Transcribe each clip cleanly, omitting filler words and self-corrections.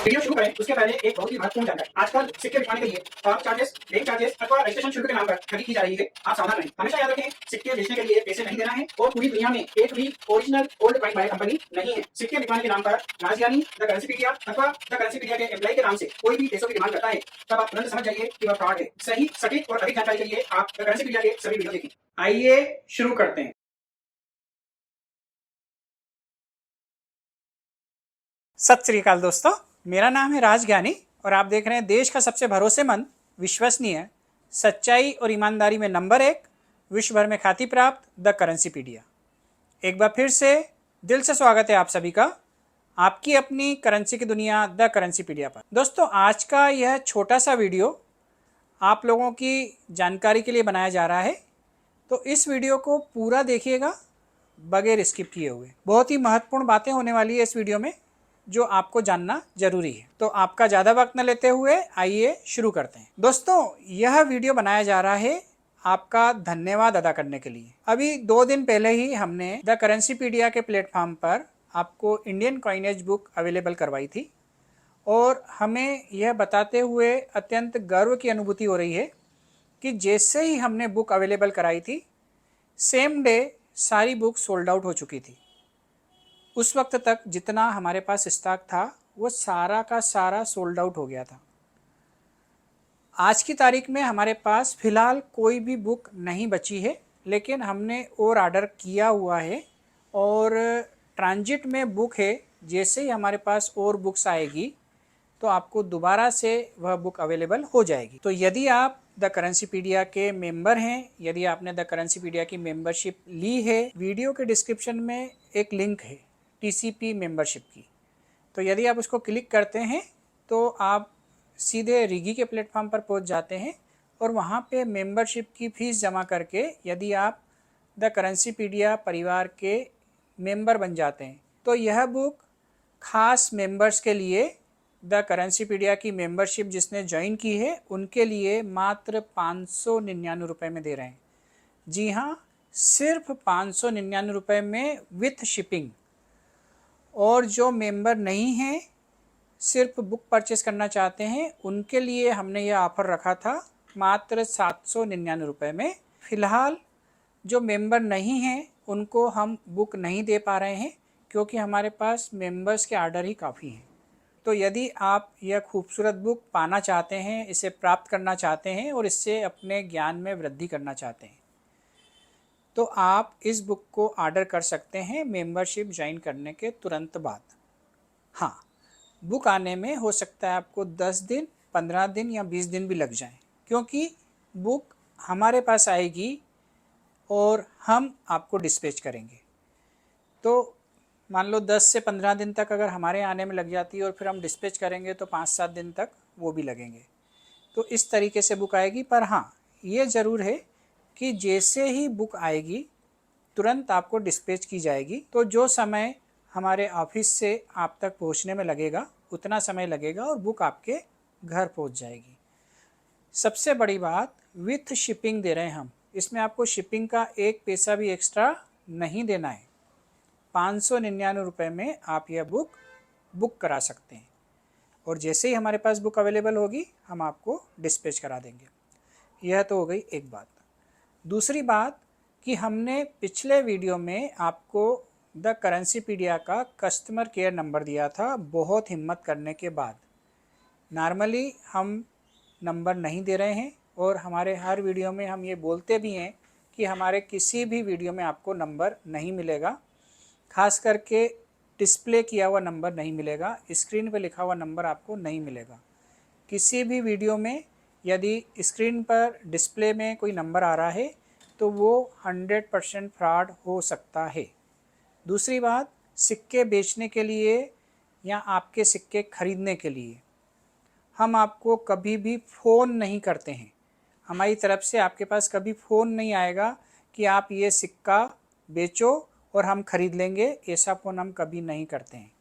Video शुरू करें उसके पहले एक बहुत ही महत्वपूर्ण जानकारी। आजकल सिक्के बिकवाने के लिए पार्क चार्जेस, बैंक चार्जेस अथवा रजिस्ट्रेशन शुल्क के नाम पर ठगी की जा रही है। आप सावधान रहें। हमेशा याद रखें, सिक्के बेचने के लिए पैसे नहीं देना है और पूरी दुनिया में एक भी original old coin buyer company नहीं है। सिक्के बिकवाने के नाम पर राजज्ञानी, द करेंसीपीडिया अथवा द करेंसीपीडिया के एम्प्लॉय के नाम से कोई भी पैसों की डिमांड करता है, तब आप तुरंत समझ जाइए कि वह फ्रॉड है। सही, सटीक और अधिक जानकारी के लिए आप द करेंसीपीडिया के सभी वीडियो देखें। आइए शुरू करते हैं। सत श्री अकाल दोस्तों, मेरा नाम है राजज्ञानी और आप देख रहे हैं देश का सबसे भरोसेमंद, विश्वसनीय, सच्चाई और ईमानदारी में नंबर 1, विश्व भर में ख्याति प्राप्त द करेंसीपीडिया। एक बार फिर से दिल से स्वागत है आप सभी का आपकी अपनी करेंसी की दुनिया द करेंसीपीडिया पर। दोस्तों, आज का यह छोटा सा वीडियो आप लोगों की जानकारी के लिए बनाया जा रहा है, तो इस वीडियो को पूरा देखिएगा बगैर स्किप किए हुए। बहुत ही महत्वपूर्ण बातें होने वाली है इस वीडियो में जो आपको जानना जरूरी है। तो आपका ज़्यादा वक्त न लेते हुए आइए शुरू करते हैं। दोस्तों, यह वीडियो बनाया जा रहा है आपका धन्यवाद अदा करने के लिए। अभी 2 दिन पहले ही हमने द करेंसीपीडिया के प्लेटफॉर्म पर आपको इंडियन कॉइनेज बुक अवेलेबल करवाई थी और हमें यह बताते हुए अत्यंत गर्व की अनुभूति हो रही है कि जैसे ही हमने बुक अवेलेबल कराई थी, सेम डे सारी बुक सोल्ड आउट हो चुकी थी। उस वक्त तक जितना हमारे पास स्टॉक था वो सारा का सारा सोल्ड आउट हो गया था। आज की तारीख में हमारे पास फ़िलहाल कोई भी बुक नहीं बची है, लेकिन हमने और ऑर्डर किया हुआ है और ट्रांजिट में बुक है। जैसे ही हमारे पास और बुक्स आएगी तो आपको दोबारा से वह बुक अवेलेबल हो जाएगी। तो यदि आप द करेंसीपीडिया के मेंबर हैं, यदि आपने द करेंसीपीडिया की मेंबरशिप ली है, वीडियो के डिस्क्रिप्शन में एक लिंक है TCP मेंबरशिप की। तो यदि आप उसको क्लिक करते हैं तो आप सीधे रिगी के प्लेटफॉर्म पर पहुंच जाते हैं और वहां पे मेंबरशिप की फ़ीस जमा करके यदि आप द करेंसीपीडिया परिवार के मेंबर बन जाते हैं तो यह बुक खास मेंबर्स के लिए, द करेंसीपीडिया की मेंबरशिप जिसने ज्वाइन की है उनके लिए मात्र 599 रुपये में दे रहे हैं। जी हाँ, सिर्फ 599 रुपये में विथ शिपिंग। और जो मेंबर नहीं हैं, सिर्फ बुक परचेस करना चाहते हैं, उनके लिए हमने यह ऑफ़र रखा था मात्र 799 रुपये में। फ़िलहाल जो मेंबर नहीं हैं उनको हम बुक नहीं दे पा रहे हैं क्योंकि हमारे पास मेंबर्स के ऑर्डर ही काफ़ी हैं। तो यदि आप यह खूबसूरत बुक पाना चाहते हैं, इसे प्राप्त करना चाहते हैं और इससे अपने ज्ञान में वृद्धि करना चाहते हैं, तो आप इस बुक को ऑर्डर कर सकते हैं मेंबरशिप ज्वाइन करने के तुरंत बाद। हाँ, बुक आने में हो सकता है आपको 10 दिन, 15 दिन या 20 दिन भी लग जाएं, क्योंकि बुक हमारे पास आएगी और हम आपको डिस्पैच करेंगे। तो मान लो 10 से 15 दिन तक अगर हमारे आने में लग जाती है और फिर हम डिस्पैच करेंगे तो 5-7 दिन तक वो भी लगेंगे। तो इस तरीके से बुक आएगी। पर हाँ, ये ज़रूर है कि जैसे ही बुक आएगी तुरंत आपको डिस्पैच की जाएगी। तो जो समय हमारे ऑफिस से आप तक पहुंचने में लगेगा उतना समय लगेगा और बुक आपके घर पहुंच जाएगी। सबसे बड़ी बात, विथ शिपिंग दे रहे हैं हम। इसमें आपको शिपिंग का 1 पैसा भी एक्स्ट्रा नहीं देना है। 599 रुपये में आप यह बुक करा सकते हैं और जैसे ही हमारे पास बुक अवेलेबल होगी हम आपको डिस्पैच करा देंगे। यह तो हो गई एक बात। दूसरी बात कि हमने पिछले वीडियो में आपको द करेंसीपीडिया का कस्टमर केयर नंबर दिया था बहुत हिम्मत करने के बाद। नॉर्मली हम नंबर नहीं दे रहे हैं और हमारे हर वीडियो में हम ये बोलते भी हैं कि हमारे किसी भी वीडियो में आपको नंबर नहीं मिलेगा, खास करके डिस्प्ले किया हुआ नंबर नहीं मिलेगा, स्क्रीन पर लिखा हुआ नंबर आपको नहीं मिलेगा। किसी भी वीडियो में यदि स्क्रीन पर डिस्प्ले में कोई नंबर आ रहा है तो वो 100% फ्रॉड हो सकता है। दूसरी बात, सिक्के बेचने के लिए या आपके सिक्के खरीदने के लिए हम आपको कभी भी फ़ोन नहीं करते हैं। हमारी तरफ से आपके पास कभी फ़ोन नहीं आएगा कि आप ये सिक्का बेचो और हम ख़रीद लेंगे, ऐसा फ़ोन हम कभी नहीं करते हैं।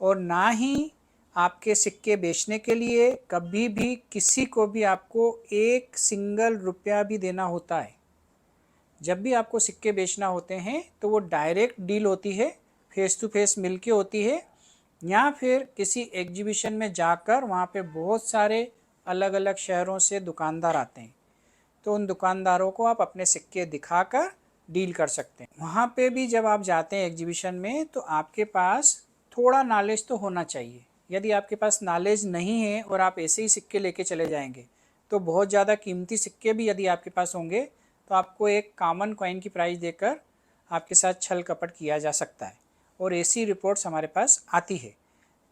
और ना ही आपके सिक्के बेचने के लिए कभी भी किसी को भी आपको 1 सिंगल रुपया भी देना होता है। जब भी आपको सिक्के बेचना होते हैं तो वो डायरेक्ट डील होती है, फेस टू फेस मिल के होती है। या फिर किसी एग्जीबिशन में जाकर वहाँ पे बहुत सारे अलग अलग शहरों से दुकानदार आते हैं, तो उन दुकानदारों को आप अपने सिक्के दिखाकर डील कर सकते हैं। वहाँ पे भी जब आप जाते हैं एग्जीबिशन में, तो आपके पास थोड़ा नॉलेज तो होना चाहिए। यदि आपके पास नॉलेज नहीं है और आप ऐसे ही सिक्के लेके चले जाएंगे, तो बहुत ज़्यादा कीमती सिक्के भी यदि आपके पास होंगे तो आपको एक कॉमन कॉइन की प्राइस देकर आपके साथ छल कपट किया जा सकता है, और ऐसी रिपोर्ट्स हमारे पास आती है।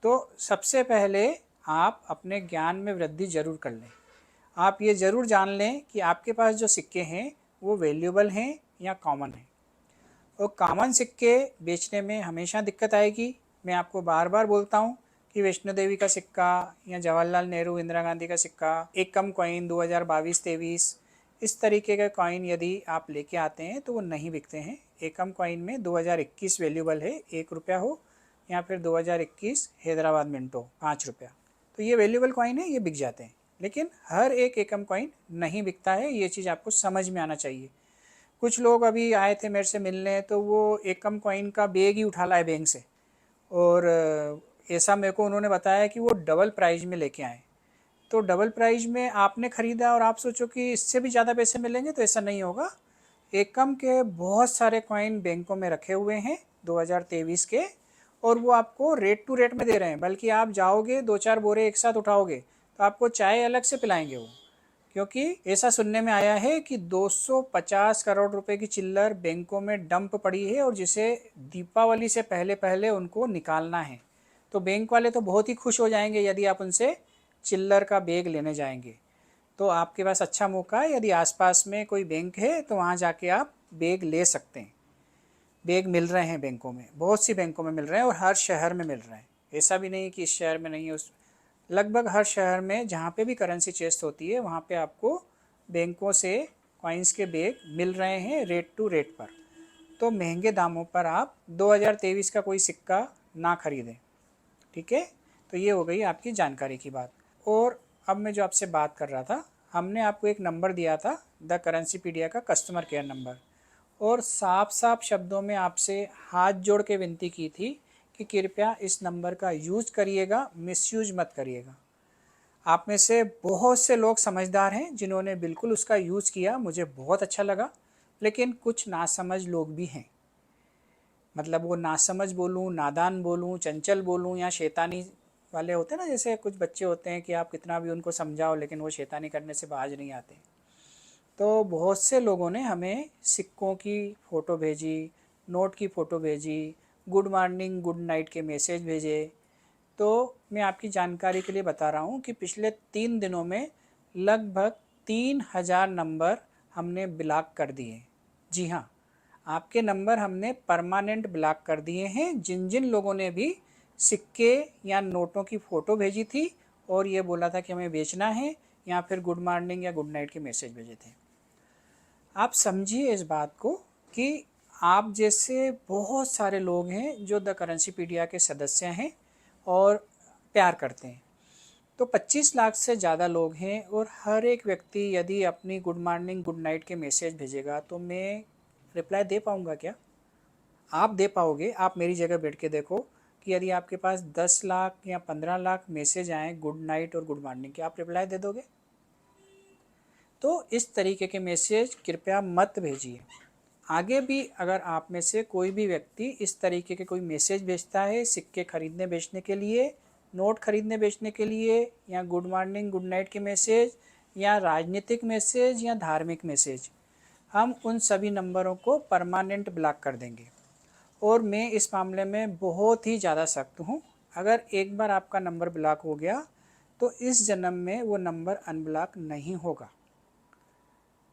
तो सबसे पहले आप अपने ज्ञान में वृद्धि ज़रूर कर लें। आप ये ज़रूर जान लें कि आपके पास जो सिक्के हैं वो वैल्यूएबल हैं या कॉमन हैं। और कॉमन सिक्के बेचने में हमेशा दिक्कत आएगी। मैं आपको बार बार बोलता हूँ कि वैष्णो देवी का सिक्का या जवाहरलाल नेहरू इंदिरा गांधी का सिक्का, एकम कॉइन 2022-23, इस तरीके का कॉइन यदि आप लेके आते हैं तो वो नहीं बिकते हैं। एकम कॉइन में 2021 वैल्यूएबल है, 1 रुपया हो, या फिर 2021 हैदराबाद मिंटो 5 रुपया, तो ये वैल्यूएबल कॉइन है, ये बिक जाते हैं। लेकिन हर एक एकम कॉइन नहीं बिकता है, ये चीज़ आपको समझ में आना चाहिए। कुछ लोग अभी आए थे मेरे से मिलने, तो वो एकम कॉइन का बैग ही उठा लाए बैंक से, और ऐसा मेरे को उन्होंने बताया कि वो डबल प्राइस में लेके आए। तो डबल प्राइस में आपने ख़रीदा और आप सोचो कि इससे भी ज़्यादा पैसे मिलेंगे, तो ऐसा नहीं होगा। एकम के बहुत सारे कॉइन बैंकों में रखे हुए हैं 2023 के, और वो आपको रेट टू रेट में दे रहे हैं। बल्कि आप जाओगे 2-4 बोरे एक साथ उठाओगे तो आपको चाय अलग से पिलाएंगे वो, क्योंकि ऐसा सुनने में आया है कि 250 करोड़ रुपए की चिल्लर बैंकों में डंप पड़ी है, और जिसे दीपावली से पहले पहले उनको निकालना है। तो बैंक वाले तो बहुत ही खुश हो जाएंगे यदि आप उनसे चिल्लर का बैग लेने जाएंगे। तो आपके पास अच्छा मौका है, यदि आसपास में कोई बैंक है तो वहाँ जाके आप बैग ले सकते हैं। बैग मिल रहे हैं बैंकों में, बहुत सी बैंकों में मिल रहे हैं, और हर शहर में मिल रहे हैं। ऐसा भी नहीं कि इस शहर में नहीं है, उस लगभग हर शहर में जहाँ पे भी करेंसी चेस्ट होती है वहाँ पे आपको बैंकों से कॉइन्स के बैग मिल रहे हैं रेट टू रेट पर। तो महंगे दामों पर आप 2023 का कोई सिक्का ना खरीदें, ठीक है। तो ये हो गई आपकी जानकारी की बात। और अब मैं जो आपसे बात कर रहा था, हमने आपको एक नंबर दिया था, द करेंसीपीडिया का कस्टमर केयर नंबर, और साफ साफ शब्दों में आपसे हाथ जोड़ के विनती की थी कि कृपया इस नंबर का यूज़ करिएगा, मिसयूज मत करिएगा। आप में से बहुत से लोग समझदार हैं जिन्होंने बिल्कुल उसका यूज़ किया, मुझे बहुत अच्छा लगा। लेकिन कुछ नासमझ लोग भी हैं, मतलब वो नासमझ बोलूँ, नादान बोलूँ, चंचल बोलूँ, या शैतानी वाले होते हैं ना, जैसे कुछ बच्चे होते हैं कि आप कितना भी उनको समझाओ लेकिन वो शैतानी करने से बाज नहीं आते। तो बहुत से लोगों ने हमें सिक्कों की फ़ोटो भेजी, नोट की फ़ोटो भेजी, गुड मॉर्निंग गुड नाइट के मैसेज भेजे। तो मैं आपकी जानकारी के लिए बता रहा हूँ कि पिछले 3 दिनों में लगभग 3000 नंबर हमने ब्लॉक कर दिए। जी हाँ, आपके नंबर हमने परमानेंट ब्लॉक कर दिए हैं, जिन जिन लोगों ने भी सिक्के या नोटों की फ़ोटो भेजी थी और ये बोला था कि हमें बेचना है, या फिर गुड मॉर्निंग या गुड नाइट के मैसेज भेजे थे। आप समझिए इस बात को कि आप जैसे बहुत सारे लोग हैं जो द करेंसीपीडिया के सदस्य हैं और प्यार करते हैं। तो 25 लाख से ज़्यादा लोग हैं, और हर एक व्यक्ति यदि अपनी गुड मॉर्निंग गुड नाइट के मैसेज भेजेगा तो मैं रिप्लाई दे पाऊँगा क्या? आप दे पाओगे? आप मेरी जगह बैठ के देखो कि यदि आपके पास 10 लाख या 15 लाख मैसेज आएँ गुड नाइट और गुड मॉर्निंग के, आप रिप्लाई दे दोगे? तो इस तरीके के मैसेज कृपया मत भेजिए। आगे भी अगर आप में से कोई भी व्यक्ति इस तरीके के कोई मैसेज भेजता है सिक्के खरीदने बेचने के लिए, नोट खरीदने बेचने के लिए, या गुड मॉर्निंग गुड नाइट के मैसेज, या राजनीतिक मैसेज, या धार्मिक मैसेज, हम उन सभी नंबरों को परमानेंट ब्लॉक कर देंगे। और मैं इस मामले में बहुत ही ज़्यादा सख्त हूँ। अगर एक बार आपका नंबर ब्लॉक हो गया तो इस जन्म में वो नंबर अनब्लॉक नहीं होगा।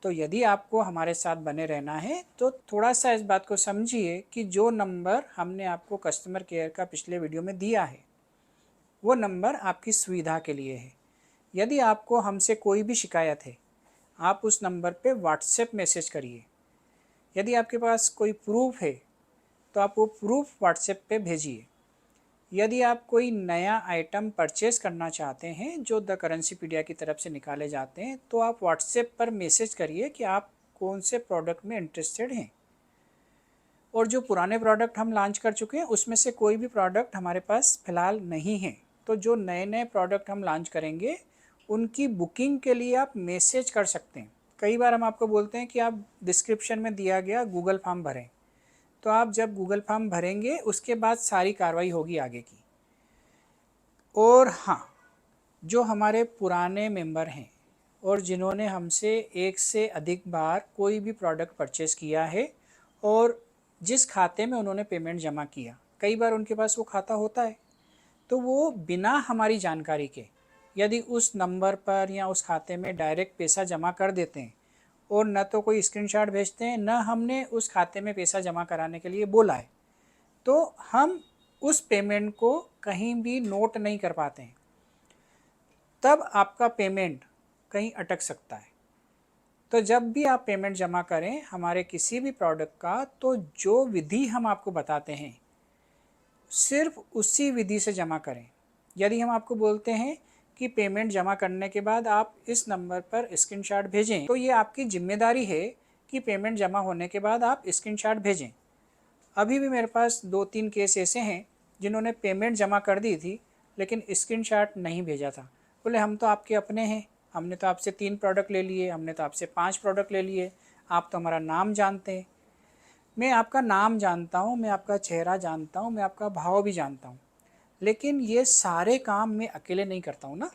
तो यदि आपको हमारे साथ बने रहना है तो थोड़ा सा इस बात को समझिए कि जो नंबर हमने आपको कस्टमर केयर का पिछले वीडियो में दिया है वो नंबर आपकी सुविधा के लिए है। यदि आपको हमसे कोई भी शिकायत है, आप उस नंबर पे व्हाट्सएप मैसेज करिए। यदि आपके पास कोई प्रूफ है तो आप वो प्रूफ व्हाट्सएप पे भेजिए। यदि आप कोई नया आइटम परचेज़ करना चाहते हैं जो द करेंसीपीडिया की तरफ से निकाले जाते हैं, तो आप व्हाट्सएप पर मैसेज करिए कि आप कौन से प्रोडक्ट में इंटरेस्टेड हैं। और जो पुराने प्रोडक्ट हम लॉन्च कर चुके हैं उसमें से कोई भी प्रोडक्ट हमारे पास फ़िलहाल नहीं है। तो जो नए नए प्रोडक्ट हम लॉन्च करेंगे उनकी बुकिंग के लिए आप मैसेज कर सकते हैं। कई बार हम आपको बोलते हैं कि आप डिस्क्रिप्शन में दिया गया गूगल फॉर्म भरें, तो आप जब गूगल फॉर्म भरेंगे उसके बाद सारी कार्रवाई होगी आगे की। और हाँ, जो हमारे पुराने मेंबर हैं और जिन्होंने हमसे एक से अधिक बार कोई भी प्रोडक्ट परचेज़ किया है और जिस खाते में उन्होंने पेमेंट जमा किया, कई बार उनके पास वो खाता होता है, तो वो बिना हमारी जानकारी के यदि उस नंबर पर या उस खाते में डायरेक्ट पैसा जमा कर देते हैं और न तो कोई स्क्रीनशॉट भेजते हैं, न हमने उस खाते में पैसा जमा कराने के लिए बोला है, तो हम उस पेमेंट को कहीं भी नोट नहीं कर पाते हैं। तब आपका पेमेंट कहीं अटक सकता है। तो जब भी आप पेमेंट जमा करें हमारे किसी भी प्रोडक्ट का, तो जो विधि हम आपको बताते हैं सिर्फ उसी विधि से जमा करें। यदि हम आपको बोलते हैं कि पेमेंट जमा करने के बाद आप इस नंबर पर स्क्रीनशॉट भेजें, तो ये आपकी जिम्मेदारी है कि पेमेंट जमा होने के बाद आप स्क्रीनशॉट भेजें। अभी भी मेरे पास 2-3 केस ऐसे हैं जिन्होंने पेमेंट जमा कर दी थी लेकिन स्क्रीनशॉट नहीं भेजा था। बोले हम तो आपके अपने हैं, हमने तो आपसे 3 प्रोडक्ट ले लिए, हमने तो आपसे 5 प्रोडक्ट ले लिए, आप तो हमारा नाम जानते हैं। मैं आपका नाम जानता हूँ, मैं आपका चेहरा जानता हूँ, मैं आपका भाव भी जानता हूँ, लेकिन ये सारे काम मैं अकेले नहीं करता हूँ ना,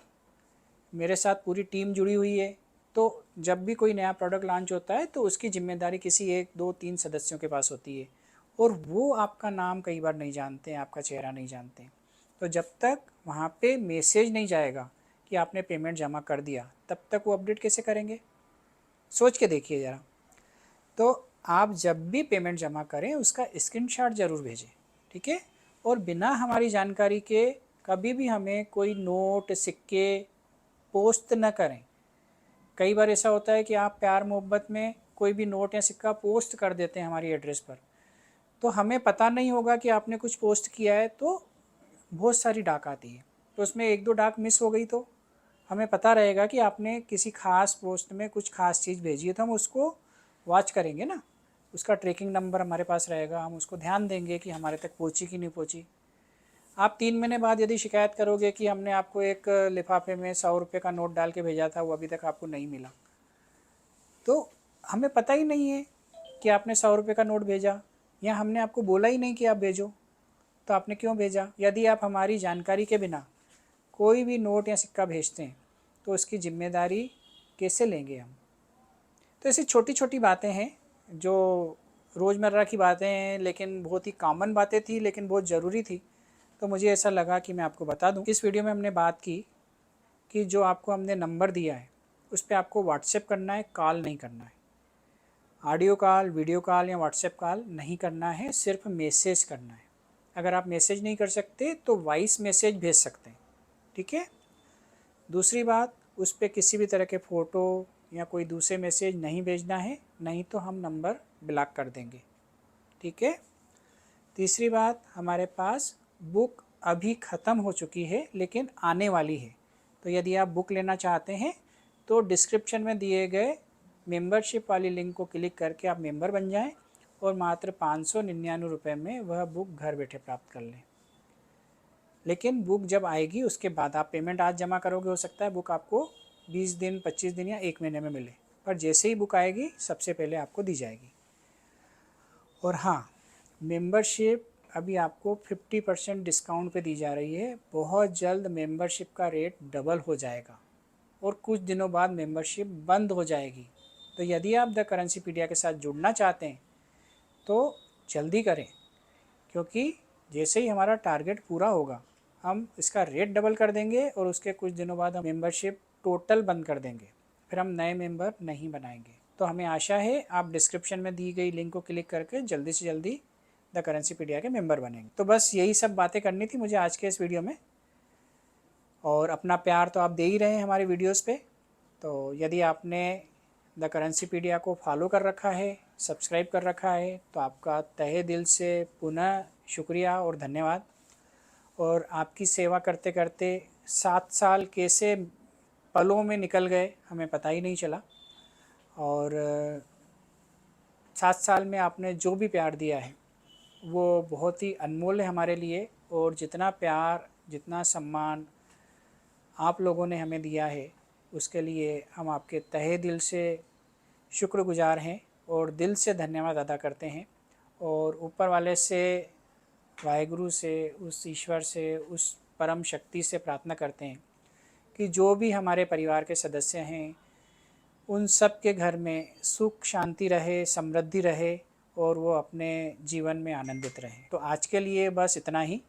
मेरे साथ पूरी टीम जुड़ी हुई है। तो जब भी कोई नया प्रोडक्ट लॉन्च होता है तो उसकी जिम्मेदारी किसी 1-2-3 सदस्यों के पास होती है और वो आपका नाम कई बार नहीं जानते हैं, आपका चेहरा नहीं जानते हैं। तो जब तक वहाँ पे मैसेज नहीं जाएगा कि आपने पेमेंट जमा कर दिया, तब तक वो अपडेट कैसे करेंगे? सोच के देखिए ज़रा। तो आप जब भी पेमेंट जमा करें उसका स्क्रीनशॉट ज़रूर भेजें, ठीक है? और बिना हमारी जानकारी के कभी भी हमें कोई नोट, सिक्के पोस्ट न करें। कई बार ऐसा होता है कि आप प्यार मोहब्बत में कोई भी नोट या सिक्का पोस्ट कर देते हैं हमारी एड्रेस पर, तो हमें पता नहीं होगा कि आपने कुछ पोस्ट किया है, तो बहुत सारी डाक आती है। तो उसमें 1-2 डाक मिस हो गई तो हमें पता रहेगा कि आपने किसी ख़ास पोस्ट में कुछ ख़ास चीज़ भेजी है, तो हम उसको वॉच करेंगे ना, उसका ट्रैकिंग नंबर हमारे पास रहेगा, हम उसको ध्यान देंगे कि हमारे तक पहुँची कि नहीं पहुँची। आप 3 महीने बाद यदि शिकायत करोगे कि हमने आपको एक लिफाफे में 100 रुपये का नोट डाल के भेजा था, वो अभी तक आपको नहीं मिला, तो हमें पता ही नहीं है कि आपने 100 रुपये का नोट भेजा, या हमने आपको बोला ही नहीं कि आप भेजो, तो आपने क्यों भेजा? यदि आप हमारी जानकारी के बिना कोई भी नोट या सिक्का भेजते हैं तो उसकी जिम्मेदारी कैसे लेंगे हम? तो ऐसी छोटी छोटी बातें हैं जो रोज़मर्रा की बातें हैं, लेकिन बहुत ही कॉमन बातें थी, लेकिन बहुत ज़रूरी थी, तो मुझे ऐसा लगा कि मैं आपको बता दूं। इस वीडियो में हमने बात की कि जो आपको हमने नंबर दिया है उस पर आपको व्हाट्सएप करना है, कॉल नहीं करना है। ऑडियो कॉल, वीडियो कॉल या व्हाट्सएप कॉल नहीं करना है, सिर्फ मैसेज करना है। अगर आप मैसेज नहीं कर सकते तो वॉइस मैसेज भेज सकते हैं, ठीक है? दूसरी बात, उस पर किसी भी तरह के फ़ोटो या कोई दूसरे मैसेज नहीं भेजना है, नहीं तो हम नंबर ब्लॉक कर देंगे, ठीक है? तीसरी बात, हमारे पास बुक अभी ख़त्म हो चुकी है लेकिन आने वाली है, तो यदि आप बुक लेना चाहते हैं तो डिस्क्रिप्शन में दिए गए मेंबरशिप वाली लिंक को क्लिक करके आप मेंबर बन जाएं और मात्र 599 रुपये में वह बुक घर बैठे प्राप्त कर लें। लेकिन बुक जब आएगी उसके बाद आप पेमेंट आज जमा करोगे, हो सकता है बुक आपको 20 दिन, 25 दिन या 1 महीने में मिले, पर जैसे ही बुक आएगी सबसे पहले आपको दी जाएगी। और हाँ, मेंबरशिप अभी आपको 50% डिस्काउंट पे दी जा रही है। बहुत जल्द मेंबरशिप का रेट डबल हो जाएगा और कुछ दिनों बाद मेंबरशिप बंद हो जाएगी। तो यदि आप द करेंसीपीडिया के साथ जुड़ना चाहते हैं तो जल्दी करें, क्योंकि जैसे ही हमारा टारगेट पूरा होगा हम इसका रेट डबल कर देंगे और उसके कुछ दिनों बाद हम मेंबरशिप टोटल बंद कर देंगे, फिर हम नए मेंबर नहीं बनाएंगे। तो हमें आशा है आप डिस्क्रिप्शन में दी गई लिंक को क्लिक करके जल्दी से जल्दी द करेंसीपीडिया के मेंबर बनेंगे। तो बस यही सब बातें करनी थी मुझे आज के इस वीडियो में, और अपना प्यार तो आप दे ही रहे हैं हमारे वीडियोस पे। तो यदि आपने द करेंसीपीडिया को फॉलो कर रखा है, सब्सक्राइब कर रखा है, तो आपका तहे दिल से पुनः शुक्रिया और धन्यवाद। और आपकी सेवा करते करते 7 साल कैसे पलों में निकल गए हमें पता ही नहीं चला, और 7 साल में आपने जो भी प्यार दिया है वो बहुत ही अनमोल है हमारे लिए, और जितना प्यार, जितना सम्मान आप लोगों ने हमें दिया है उसके लिए हम आपके तहे दिल से शुक्रगुजार हैं और दिल से धन्यवाद अदा करते हैं। और ऊपर वाले से, वाहिगुरु से, उस ईश्वर से, उस परम शक्ति से प्रार्थना करते हैं कि जो भी हमारे परिवार के सदस्य हैं उन सब के घर में सुख शांति रहे, समृद्धि रहे और वो अपने जीवन में आनंदित रहें। तो आज के लिए बस इतना ही।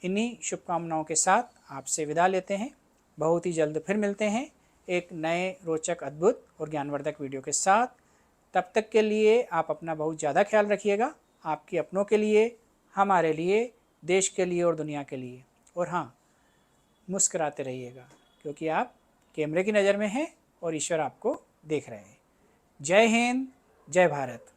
इन्हीं शुभकामनाओं के साथ आपसे विदा लेते हैं। बहुत ही जल्द फिर मिलते हैं एक नए रोचक, अद्भुत और ज्ञानवर्धक वीडियो के साथ। तब तक के लिए आप अपना बहुत ज़्यादा ख्याल रखिएगा, आपके अपनों के लिए, हमारे लिए, देश के लिए और दुनिया के लिए। और हाँ, मुस्कुराते रहिएगा, क्योंकि आप कैमरे की नज़र में हैं और ईश्वर आपको देख रहे हैं। जय हिंद, जय भारत।